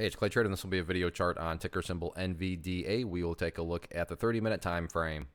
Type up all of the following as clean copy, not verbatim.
Hey, it's Clay Trader, and this will be a video chart on ticker symbol NVDA. We will take a look at the 30-minute time frame.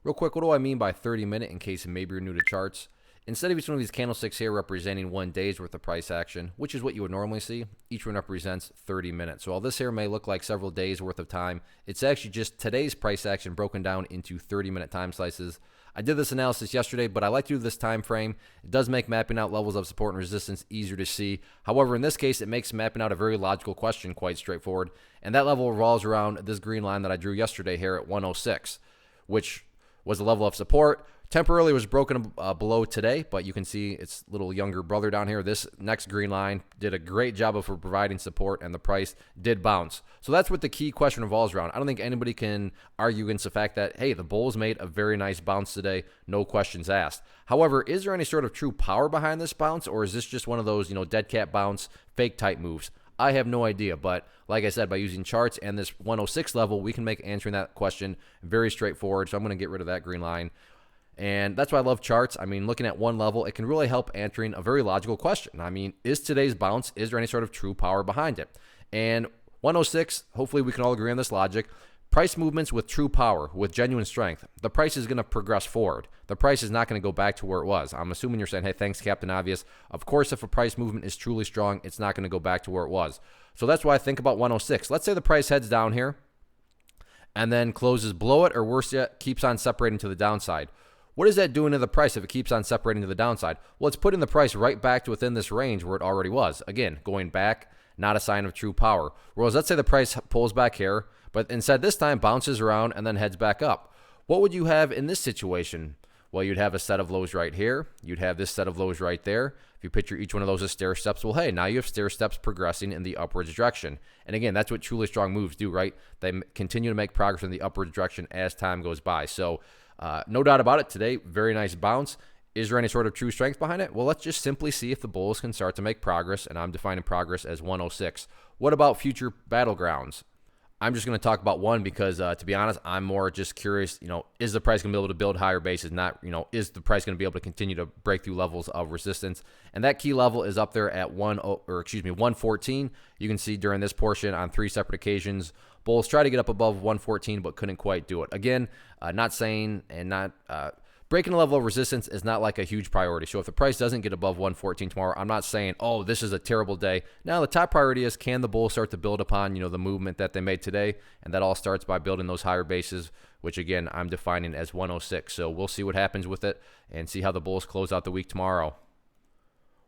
Real quick, what do I mean by 30-minute in case maybe you're new to charts? Instead of each one of these candlesticks here representing 1 day's worth of price action, which is what you would normally see, each one represents 30 minutes. So while this here may look like several days worth of time, it's actually just today's price action broken down into 30-minute time slices. I did this analysis yesterday, but I like to do this time frame. It does make mapping out levels of support and resistance easier to see. However, in this case, it makes mapping out a very logical question quite straightforward. And that level revolves around this green line that I drew yesterday here at 106, which was the level of support. Temporarily was broken below today, but you can see its little younger brother down here. This next green line did a great job of providing support, and the price did bounce. So that's what the key question revolves around. I don't think anybody can argue against the fact that, hey, the bulls made a very nice bounce today, no questions asked. However, is there any sort of true power behind this bounce, or is this just one of those, dead cat bounce, fake type moves? I have no idea, but like I said, by using charts and this 106 level, we can make answering that question very straightforward. So I'm going to get rid of that green line. And that's why I love charts. I mean, looking at one level, it can really help answering a very logical question. I mean, is today's bounce, is there any sort of true power behind it? And 106, hopefully we can all agree on this logic. Price movements with true power, with genuine strength, the price is going to progress forward. The price is not going to go back to where it was. I'm assuming you're saying, hey, thanks, Captain Obvious. Of course, if a price movement is truly strong, it's not going to go back to where it was. So that's why I think about 106. Let's say the price heads down here and then closes below it, or worse yet, keeps on separating to the downside. What is that doing to the price if it keeps on separating to the downside? Well, it's putting the price right back to within this range where it already was. Again, going back, not a sign of true power. Whereas let's say the price pulls back here, but instead this time bounces around and then heads back up. What would you have in this situation? Well, you'd have a set of lows right here. You'd have this set of lows right there. If you picture each one of those as stair steps, well, hey, now you have stair steps progressing in the upwards direction. And again, that's what truly strong moves do, right? They continue to make progress in the upwards direction as time goes by. So no doubt about it, today, very nice bounce. Is there any sort of true strength behind it? Well, let's just simply see if the bulls can start to make progress, and I'm defining progress as 106. What about future battlegrounds? I'm just going to talk about one because, to be honest, I'm more just curious, is the price going to be able to build higher bases? Not, is the price going to be able to continue to break through levels of resistance? And that key level is up there at 114. You can see during this portion on 3 separate occasions, bulls try to get up above 114 but couldn't quite do it. Again, not saying and not breaking a level of resistance is not like a huge priority. So if the price doesn't get above 114 tomorrow, I'm not saying, oh, this is a terrible day. Now, the top priority is, can the bulls start to build upon, the movement that they made today? And that all starts by building those higher bases, which, again, I'm defining as 106. So we'll see what happens with it and see how the bulls close out the week tomorrow.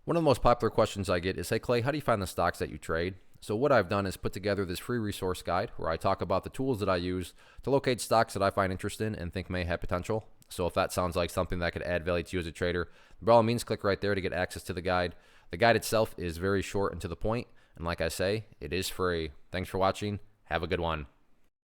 One of the most popular questions I get is, hey, Clay, how do you find the stocks that you trade? So what I've done is put together this free resource guide where I talk about the tools that I use to locate stocks that I find interesting and think may have potential. So if that sounds like something that could add value to you as a trader, by all means, click right there to get access to the guide. The guide itself is very short and to the point. And like I say, it is free. Thanks for watching. Have a good one.